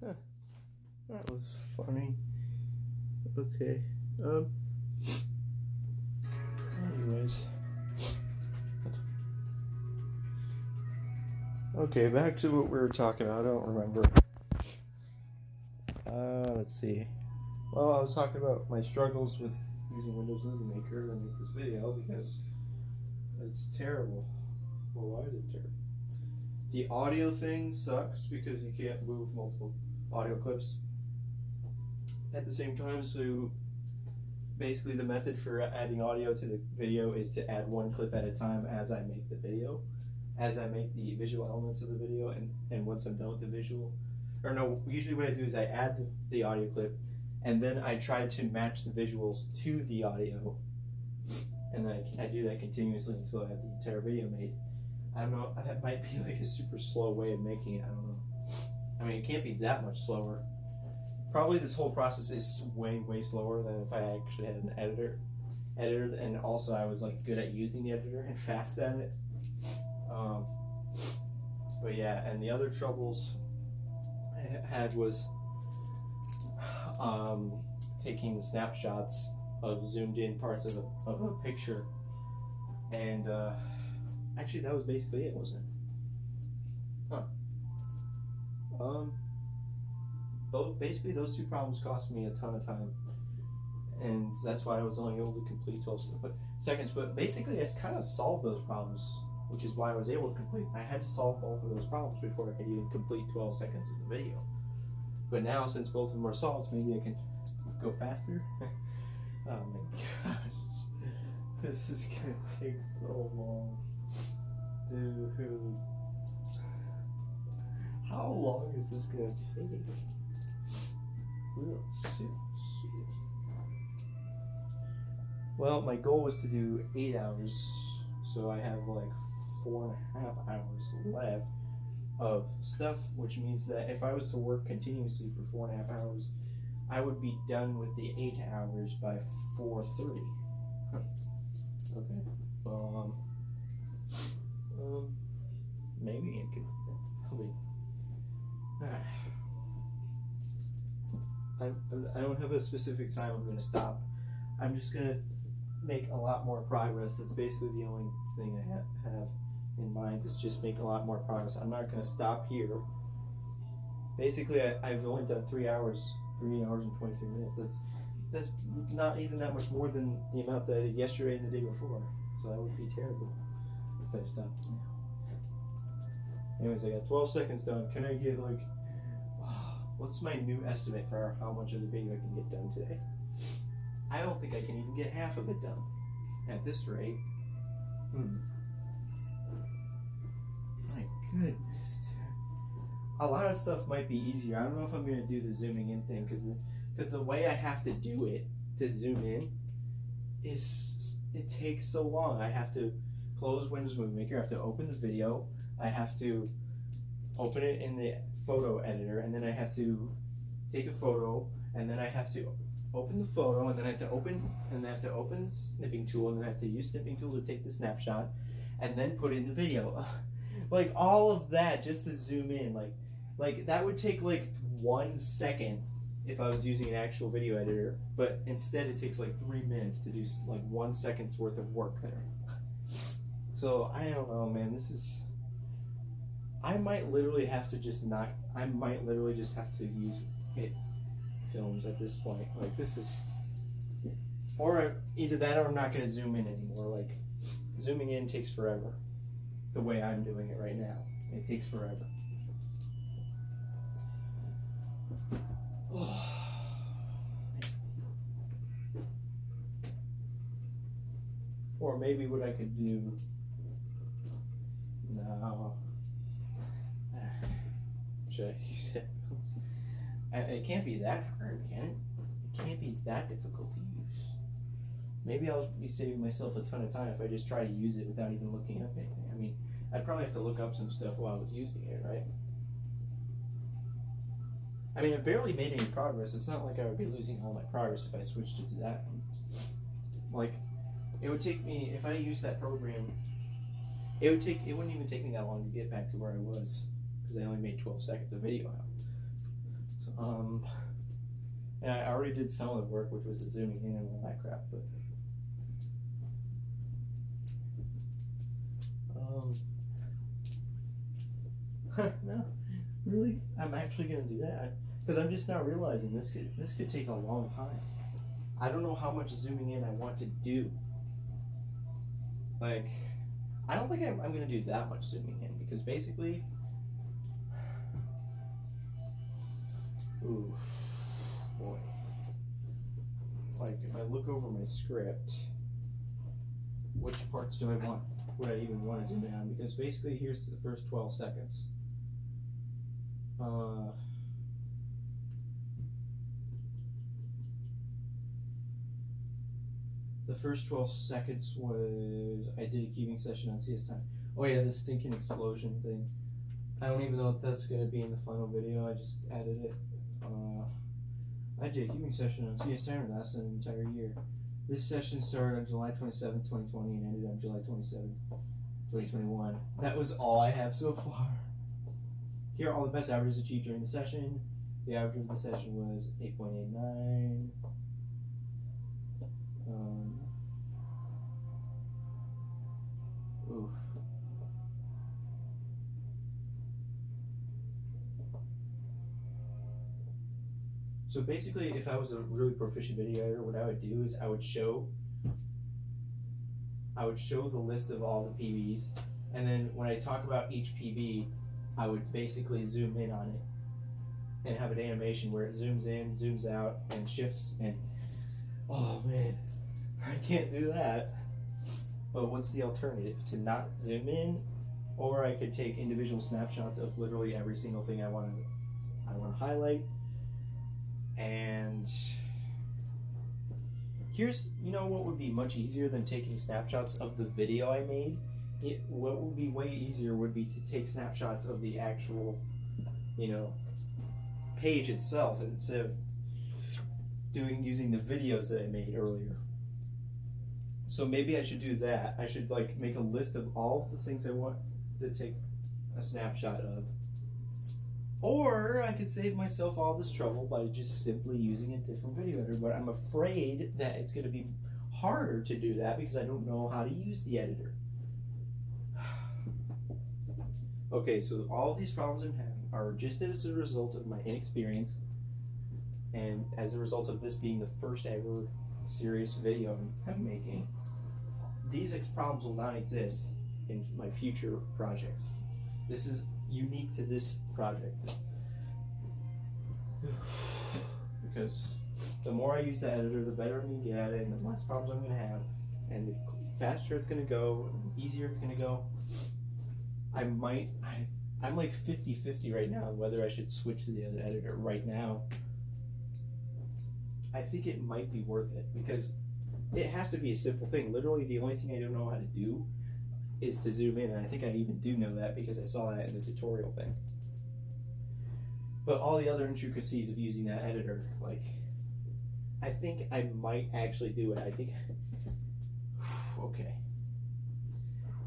Huh, that was funny. Okay. Anyways. Okay, back to what we were talking about. I don't remember. Let's see. Well, I was talking about my struggles with using Windows Movie Maker to make this video because it's terrible. Well, why is it terrible? The audio thing sucks because you can't move multiple audio clips at the same time. So basically the method for adding audio to the video is to add one clip at a time as I make the video, as I make the visual elements of the video, and once I'm done with the visual, or no, usually what I do is I add the audio clip and then I try to match the visuals to the audio, and then I do that continuously until I have the entire video made. I don't know, that might be like a super slow way of making it, I don't know. I mean, it can't be that much slower. Probably this whole process is way, way slower than if I actually had an editor, and also I was like good at using the editor and fast at it. But yeah, and the other troubles I had was taking snapshots of zoomed in parts of a picture, and actually that was basically it, wasn't it? Huh. Basically those two problems cost me a ton of time, and that's why I was only able to complete 12 seconds. But basically I kind of solved those problems, which is why I was able to complete. I had to solve both of those problems before I could even complete 12 seconds of the video. But now, since both of them are solved, maybe I can go faster. Oh my gosh, this is gonna take so long, dude. How long is this gonna take? Real soon. Well, my goal was to do 8 hours, so I have like 4.5 hours left of stuff, which means that if I was to work continuously for 4.5 hours, I would be done with the 8 hours by 4:30. Huh. Okay. Maybe it could. I don't have a specific time I'm going to stop. I'm just going to make a lot more progress. That's basically the only thing I have in mind, is just make a lot more progress. I'm not going to stop here. Basically, I've only done 3 hours and 23 minutes. That's not even that much more than the amount that I did yesterday and the day before. So that would be terrible if I stopped now. Anyways, I got 12 seconds done. Can I get like, what's my new estimate for how much of the video I can get done today? I don't think I can even get half of it done at this rate. My goodness. A lot of stuff might be easier. I don't know if I'm going to do the zooming in thing, because the way I have to do it to zoom in is, it takes so long. I have to close Windows Movie Maker, I have to open the video, I have to open it in the photo editor, and then I have to take a photo, and then I have to open the photo, and then I have to open the snipping tool, and then I have to use snipping tool to take the snapshot, and then put it in the video. Like all of that just to zoom in, like that would take like 1 second if I was using an actual video editor, but instead it takes like 3 minutes to do like 1 second's worth of work there. So I don't know, man. This is. I might literally have to just not. I might literally just have to use Hit Films at this point. Like this is, or either that or I'm not going to zoom in anymore. Like zooming in takes forever. The way I'm doing it right now, it takes forever. Or maybe what I could do. No. Should I use headphones? It can't be that hard, can it? It can't be that difficult to use. Maybe I'll be saving myself a ton of time if I just try to use it without even looking up anything. I mean, I'd probably have to look up some stuff while I was using it, right? I mean, I've barely made any progress. It's not like I would be losing all my progress if I switched it to that one. Like, it would take me, if I used that program, it wouldn't even take me that long to get back to where I was, because I only made 12 seconds of video out. And I already did some of the work, which was the zooming in and all that crap, but no, really, I'm actually gonna do that because I'm just now realizing this could take a long time. I don't know how much zooming in I want to do. Like, I don't think I'm gonna do that much zooming in because basically, ooh, boy. Like, if I look over my script, which parts do I want? Would I even want to zoom in on? Because basically, here's the first 12 seconds. The first 12 seconds was I did a cubing session on CS Time. Oh yeah, the stinking explosion thing. I don't even know if that's gonna be in the final video. I just added it. I did a cubing session on CS Time and lasted an entire year. This session started on July 27th, 2020 and ended on July 27th, 2021. That was all I have so far. Here are all the best averages achieved during the session. The average of the session was 8.89. Oof. So basically, if I was a really proficient video editor, what I would do is I would show the list of all the PBs, and then when I talk about each PB, I would basically zoom in on it and have an animation where it zooms in, zooms out, and shifts. And oh man, I can't do that. But what's the alternative? To not zoom in, or I could take individual snapshots of literally every single thing I want to highlight. And here's, you know what would be much easier than taking snapshots of the video I made? What would be way easier would be to take snapshots of the actual, page itself instead of using the videos that I made earlier. So maybe I should do that. I should make a list of all of the things I want to take a snapshot of. Or I could save myself all this trouble by just simply using a different video editor, but I'm afraid that it's going to be harder to do that because I don't know how to use the editor. Okay, so all of these problems I'm having are just as a result of my inexperience and as a result of this being the first ever serious video I'm making. These problems will not exist in my future projects. This is unique to this project. Because the more I use the editor, the better I'm going to get at it, and the less problems I'm going to have, and the faster it's going to go, and the easier it's going to go. I'm like 50-50 right now on whether I should switch to the other editor right now. I think it might be worth it because it has to be a simple thing. Literally, the only thing I don't know how to do is to zoom in, and I think I even do know that because I saw that in the tutorial thing. But all the other intricacies of using that editor, I think I might actually do it. I think, okay.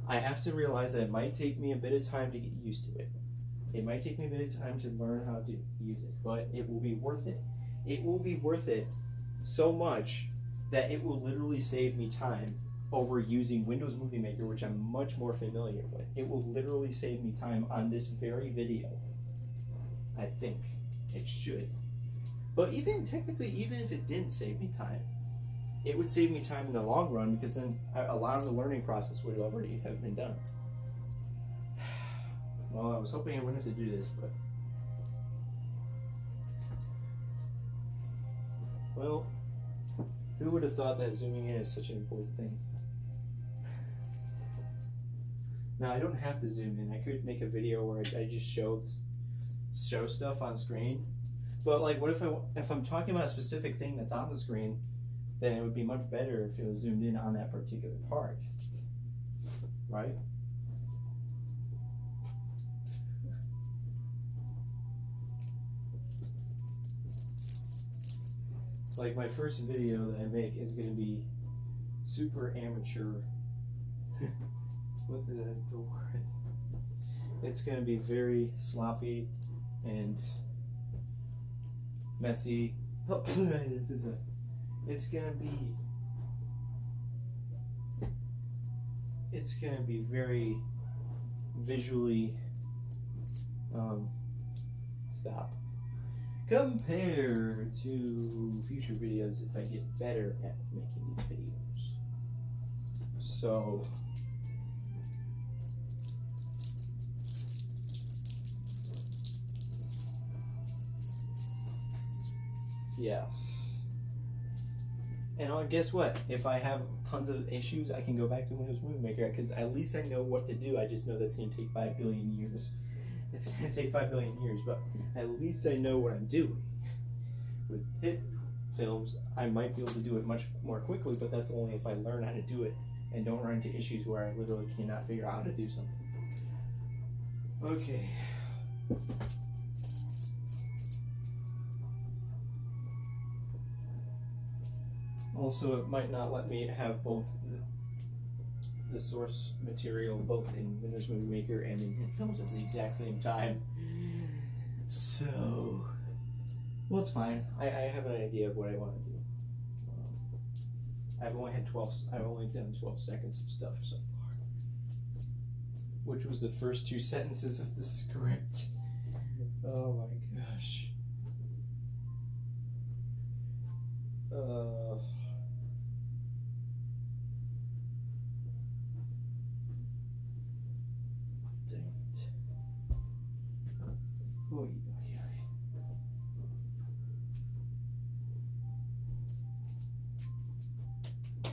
I have to realize that it might take me a bit of time to get used to it. It might take me a bit of time to learn how to use it, but it will be worth it. It will be worth it so much that it will literally save me time over using Windows Movie Maker, which I'm much more familiar with. It will literally save me time on this very video. I think it should. But technically, even if it didn't save me time, it would save me time in the long run because then a lot of the learning process would already have been done. Well, I was hoping I wouldn't have to do this, but... Well, who would have thought that zooming in is such an important thing? Now, I don't have to zoom in. I could make a video where I just show stuff on screen. But what if I'm talking about a specific thing that's on the screen, then it would be much better if it was zoomed in on that particular part, right? My first video that I make is going to be super amateur. What is that the word? It's going to be very sloppy and messy. It's gonna be very visually stop compared to future videos if I get better at making these videos. So yes. And guess what? If I have tons of issues, I can go back to Windows Movie Maker because at least I know what to do. I just know that's going to take 5 billion years. It's going to take 5 billion years, but at least I know what I'm doing. With hit films, I might be able to do it much more quickly, but that's only if I learn how to do it and don't run into issues where I literally cannot figure out how to do something. Okay. Also, it might not let me have both the source material both in Windows Movie Maker and in HitFilms at the exact same time. So, well, it's fine. I have an idea of what I want to do. I've only done 12 seconds of stuff so far, which was the first 2 sentences of the script. Oh my gosh. Oh, yeah.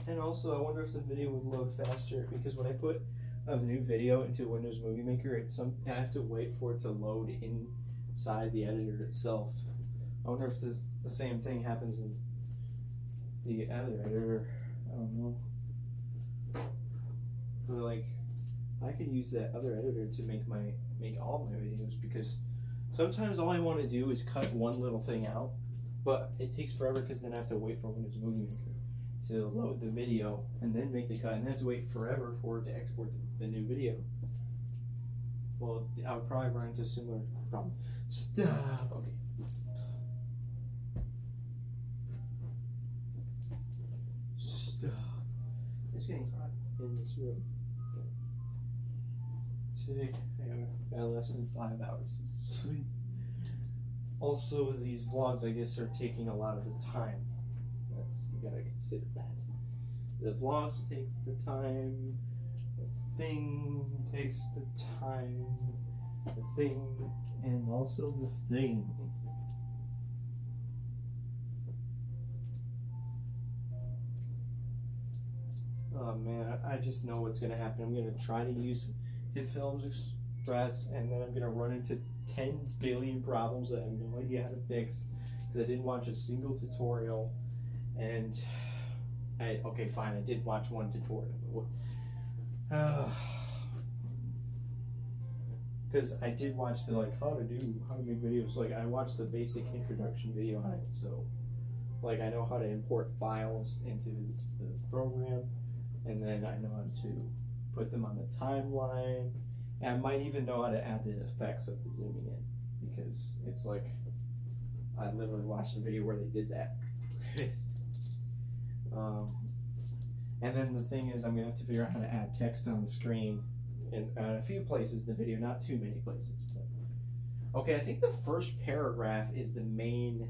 And also, I wonder if the video would load faster, because when I put a new video into Windows Movie Maker, I have to wait for it to load inside the editor itself. I wonder if the same thing happens in the other editor. I don't know. But like, I could use that other editor to make all my videos, because sometimes all I want to do is cut one little thing out, but it takes forever because then I have to wait for Windows Movie Maker to load the video and then make the cut, and then I have to wait forever for it to export the new video. Well, I would probably run into a similar problem. Stop. Okay. Stop. It's getting hot in this room. Today, I got less than 5 hours of sleep. Also, these vlogs, I guess, are taking a lot of the time. You gotta consider that. The vlogs take the time, the thing takes the time, the thing, and also the thing. Oh man, I just know what's gonna happen. I'm gonna try to use HitFilms Express, and then I'm gonna run into 10 billion problems that I have no idea how to fix because I didn't watch a single tutorial. And okay, fine, I did watch one tutorial, because I did watch the how to make videos. Like, I watched the basic introduction video on it, so like I know how to import files into the program, and then I know how to put them on the timeline, and I might even know how to add the effects of the zooming in, because it's like I literally watched a video where they did that. And then the thing is, I'm going to have to figure out how to add text on the screen in a few places in the video, not too many places. But. Okay, I think the first paragraph is the main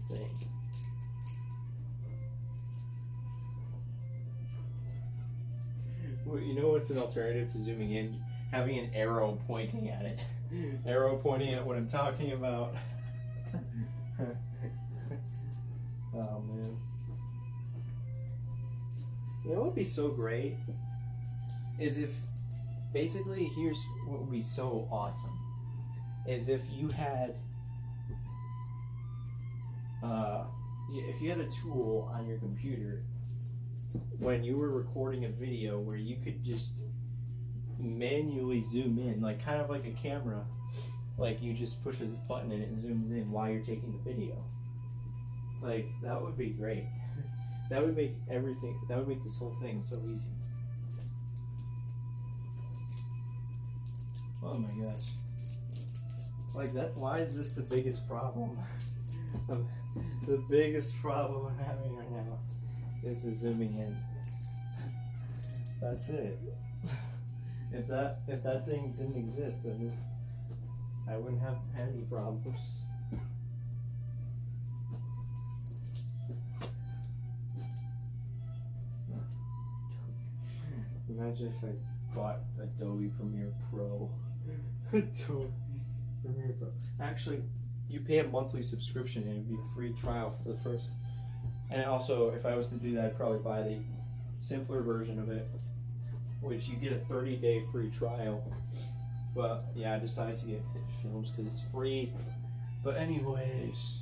thing. Well, you know what's an alternative to zooming in? Having an arrow pointing at it. Arrow pointing at what I'm talking about. Oh man. You know what would be so great? Is if, basically, here's what would be so awesome. Is if you had, if you had a tool on your computer when you were recording a video where you could just manually zoom in, like kind of like a camera, like you just push this button and it zooms in while you're taking the video. Like, that would be great. That would make everything, that would make this whole thing so easy. Oh my gosh. Like that, why is this the biggest problem? The biggest problem I'm having right now is the zooming in. That's it. If that thing didn't exist, then I wouldn't have any problems. Imagine if I bought Adobe Premiere Pro. Adobe Premiere Pro. Actually, you pay a monthly subscription and it'd be a free trial for the first. And also, if I was to do that, I'd probably buy the simpler version of it, which you get a 30-day free trial. But yeah, I decided to get Hit Films because it's free. But anyways,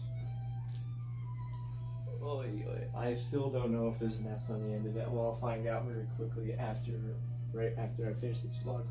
I still don't know if there's an S on the end of it. Well, I'll find out very quickly right after I finish this vlog.